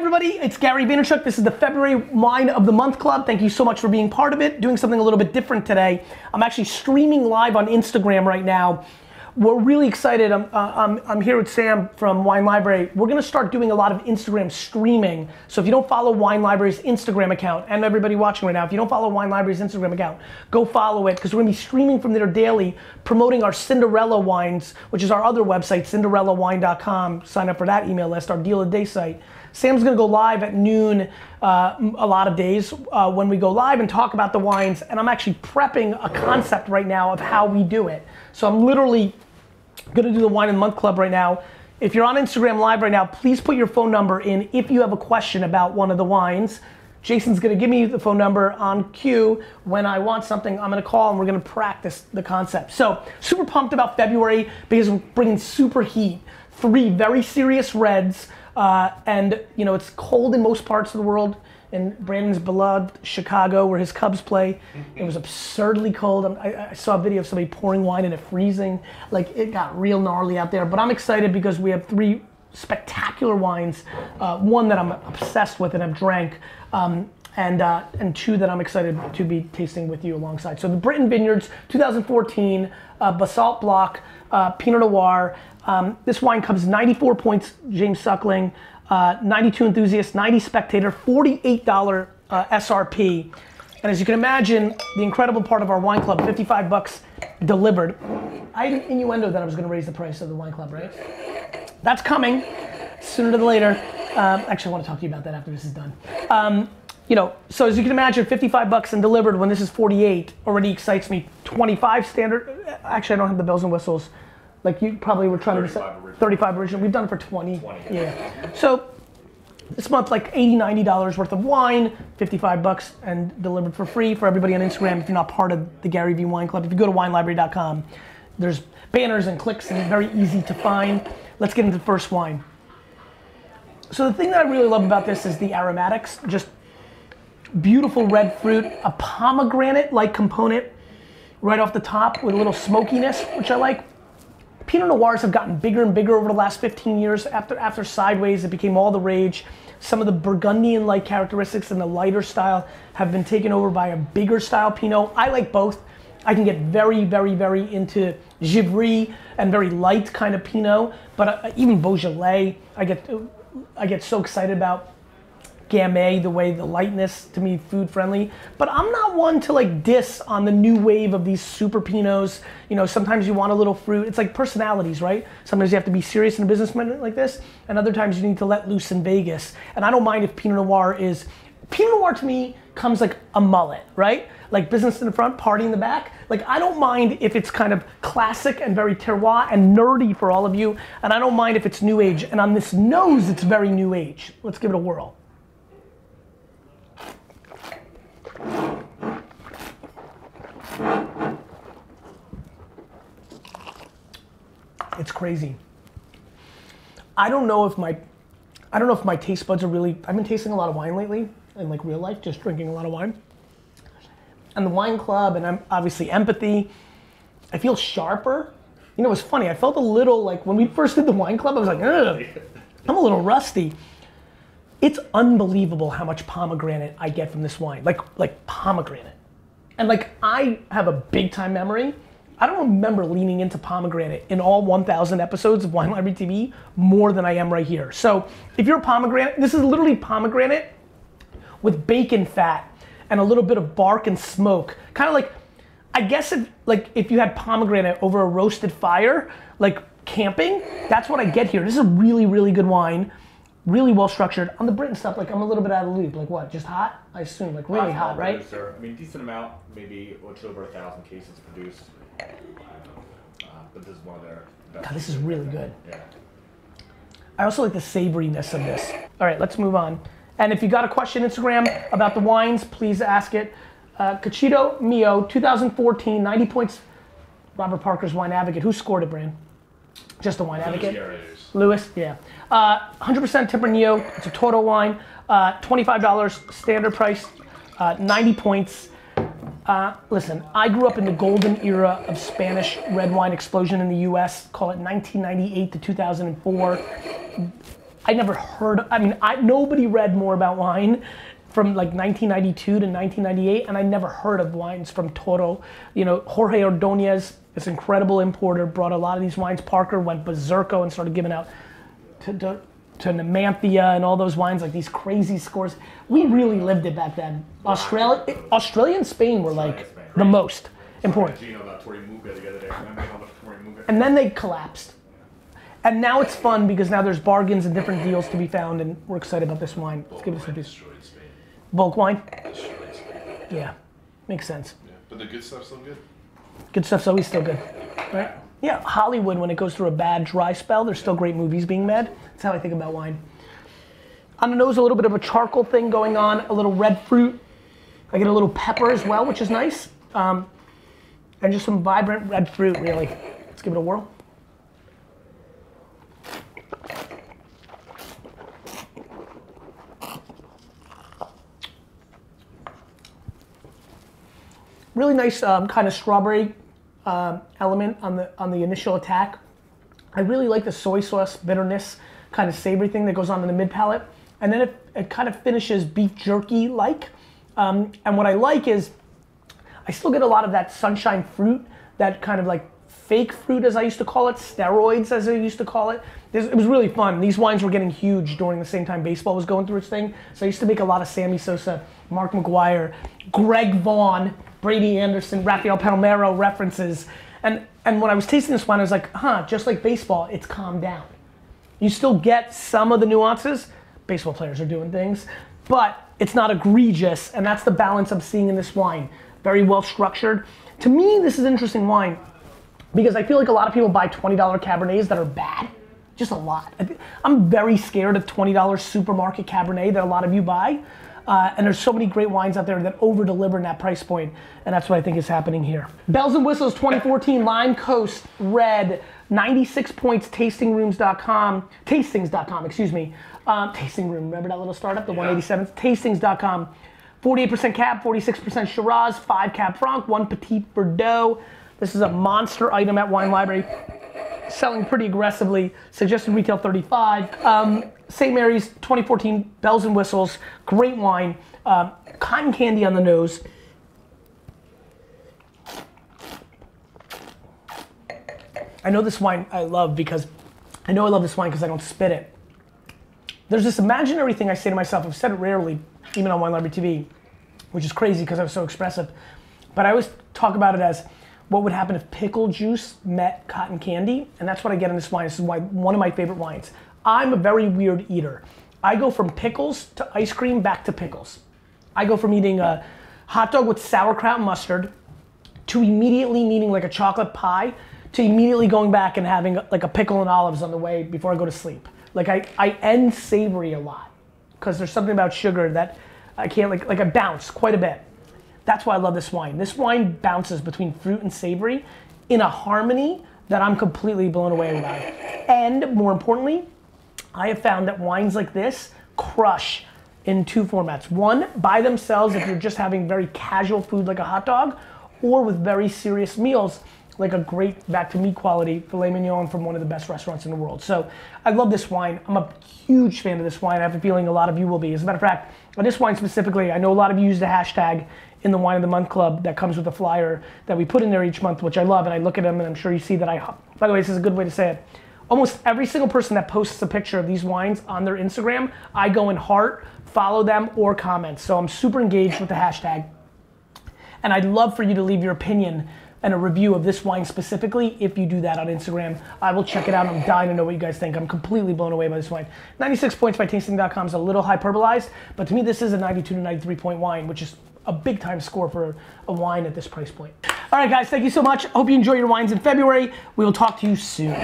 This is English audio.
everybody, it's Gary Vaynerchuk. This is the February Wine of the Month Club. Thank you so much for being part of it. Doing something a little bit different today. I'm actually streaming live on Instagram right now. We're really excited. I'm here with Sam from Wine Library. We're gonna start doing a lot of Instagram streaming. So if you don't follow Wine Library's Instagram account, and everybody watching right now, if you don't follow Wine Library's Instagram account, go follow it, because we're gonna be streaming from there daily, promoting our Cinderella wines, which is our other website, cinderellawine.com. Sign up for that email list, our deal of the day site. Sam's gonna go live at noon a lot of days when we go live and talk about the wines, and I'm actually prepping a concept right now of how we do it. So I'm literally gonna do the Wine of the Month Club right now. If you're on Instagram Live right now, please put your phone number in if you have a question about one of the wines. Jason's gonna give me the phone number on cue. When I want something, I'm gonna call and we're gonna practice the concept. So, super pumped about February because we're bringing super heat. 3 very serious reds, and you know, it's cold in most parts of the world. In Brandon's beloved Chicago, where his Cubs play, it was absurdly cold. I saw a video of somebody pouring wine and it freezing. Like, it got real gnarly out there. But I'm excited because we have 3 spectacular wines. One that I'm obsessed with and I've drank, and 2 that I'm excited to be tasting with you alongside. So the Britain Vineyards 2014 Basalt Block Pinot Noir. This wine comes 94 points, James Suckling. 92 enthusiasts, 90 spectator, $48 SRP. And as you can imagine, the incredible part of our wine club, 55 bucks delivered. I had an innuendo that I was gonna raise the price of the wine club, right? That's coming sooner than later. Actually, I wanna talk to you about that after this is done. You know, so as you can imagine, 55 bucks and delivered when this is 48 already excites me. 25 standard, actually I don't have the bells and whistles. Like you probably were trying to decide, 35 original. We've done it for 20. Yeah. So this month, like $80, $90 worth of wine, 55 bucks and delivered for free for everybody on Instagram if you're not part of the Gary V Wine Club. If you go to winelibrary.com, there's banners and clicks and it's very easy to find. Let's get into the first wine. So the thing that I really love about this is the aromatics, just beautiful red fruit, a pomegranate-like component right off the top with a little smokiness, which I like. Pinot Noirs have gotten bigger and bigger over the last 15 years. After Sideways, it became all the rage. Some of the Burgundian-like characteristics and the lighter style have been taken over by a bigger style Pinot. I like both. I can get very, very, very into Givry and very light kind of Pinot, but even Beaujolais, I get so excited about. Gamay, the way the lightness, to me, food friendly. But I'm not one to like diss on the new wave of these super Pinots. You know, sometimes you want a little fruit. It's like personalities, right? Sometimes you have to be serious in a businessman like this, and other times you need to let loose in Vegas. And I don't mind if Pinot Noir to me comes like a mullet, right? Like business in the front, party in the back. Like I don't mind if it's kind of classic and very terroir and nerdy for all of you, and I don't mind if it's new age. And on this nose, it's very new age. Let's give it a whirl. It's crazy. I don't know if my taste buds are really, I've been tasting a lot of wine lately in like real life, just drinking a lot of wine. And the wine club, and I'm obviously empathy, I feel sharper. You know, it's funny, I felt a little like, when we first did the wine club, I was like, ugh, I'm a little rusty. It's unbelievable how much pomegranate I get from this wine, like pomegranate. And like, I have a big time memory. I don't remember leaning into pomegranate in all 1,000 episodes of Wine Library TV more than I am right here. So if you're a pomegranate, this is literally pomegranate with bacon fat and a little bit of bark and smoke. Kind of like, I guess if you had pomegranate over a roasted fire, like camping, that's what I get here. This is a really, really good wine. Really well structured. On the Britain stuff, like I'm a little bit out of the loop. Like what, just hot? I assume, like really hot, right? Producer. I mean, decent amount, maybe much over 1,000 cases produced. But this is one of their best. God, this is really good. Yeah. I also like the savoriness of this. All right, let's move on. And if you got a question Instagram about the wines, please ask it. Cachito Mio, 2014, 90 points. Robert Parker's Wine Advocate. Who scored it, Brand? Just the Wine Advocate? Lewis, yeah. 100% Tempranillo, it's a total wine. $25 standard price, 90 points. Listen, I grew up in the golden era of Spanish red wine explosion in the US, call it 1998 to 2004. I never heard, I mean, nobody read more about wine from like 1992 to 1998, and I never heard of wines from Toro. You know, Jorge Ordonez, this incredible importer, brought a lot of these wines. Parker went berserko and started giving out to Nemantia and all those wines, like these crazy scores. We really lived it back then. Australia and Spain were like the most important. And then they collapsed. And now it's fun because now there's bargains and different deals to be found, and we're excited about this wine. Let's give it some piece. Bulk wine? Yeah, makes sense. Yeah. But the good stuff's still good? Good stuff's always still good, right? Yeah, Hollywood, when it goes through a bad dry spell, there's still great movies being made. That's how I think about wine. On the nose, a little bit of a charcoal thing going on, a little red fruit. I get a little pepper as well, which is nice. And just some vibrant red fruit, really. Let's give it a whirl. Really nice kind of strawberry element on the initial attack. I really like the soy sauce bitterness, kind of savory thing that goes on in the mid palate. And then it kind of finishes beef jerky like. And what I like is I still get a lot of that sunshine fruit, that kind of like fake fruit as I used to call it, steroids as I used to call it. It was really fun. These wines were getting huge during the same time baseball was going through its thing. So I used to make a lot of Sammy Sosa, Mark McGuire, Greg Vaughn, Brady Anderson, Rafael Palmeiro references. And when I was tasting this wine, I was like, just like baseball, it's calmed down. You still get some of the nuances. Baseball players are doing things, but it's not egregious, and that's the balance I'm seeing in this wine. Very well structured. To me, this is an interesting wine because I feel like a lot of people buy $20 Cabernets that are bad. Just a lot. I'm very scared of $20 supermarket Cabernet that a lot of you buy. And there's so many great wines out there that over-deliver in that price point, and that's what I think is happening here. Bells and Whistles 2014 Lime Coast Red, 96 points, tastings.com, excuse me. Tasting Room, remember that little startup, the 187th? Tastings.com, 48% Cab, 46% Shiraz, 5 Cab Franc, 1 Petit Verdot. This is a monster item at Wine Library, selling pretty aggressively, suggested retail 35. St. Mary's 2014 Bells and Whistles, great wine, cotton candy on the nose. I know this wine I love because, I love this wine because I don't spit it. There's this imaginary thing I say to myself, I've said it rarely, even on Wine Library TV, which is crazy because I was so expressive, but I always talk about it as what would happen if pickle juice met cotton candy, and that's what I get in this wine. This is one of my favorite wines. I'm a very weird eater. I go from pickles to ice cream back to pickles. I go from eating a hot dog with sauerkraut and mustard to immediately needing like a chocolate pie to immediately going back and having like a pickle and olives on the way before I go to sleep. Like I end savory a lot because there's something about sugar that I can't, like I bounce quite a bit. That's why I love this wine. This wine bounces between fruit and savory in a harmony that I'm completely blown away by. And more importantly, I have found that wines like this crush in 2 formats. One, by themselves if you're just having very casual food like a hot dog, or with very serious meals like a great back to meat quality filet mignon from one of the best restaurants in the world. So I love this wine. I'm a huge fan of this wine. I have a feeling a lot of you will be. As a matter of fact, on this wine specifically, I know a lot of you use the hashtag in the Wine of the Month Club that comes with a flyer that we put in there each month, which I love, and I look at them and I'm sure you see that by the way, this is a good way to say it. Almost every single person that posts a picture of these wines on their Instagram, I go and heart, follow them, or comment. So I'm super engaged with the hashtag. And I'd love for you to leave your opinion and a review of this wine specifically if you do that on Instagram. I will check it out. I'm dying to know what you guys think. I'm completely blown away by this wine. 96 points by tasting.com is a little hyperbolized, but to me this is a 92 to 93 point wine, which is a big time score for a wine at this price point. All right guys, thank you so much. Hope you enjoy your wines in February. We will talk to you soon.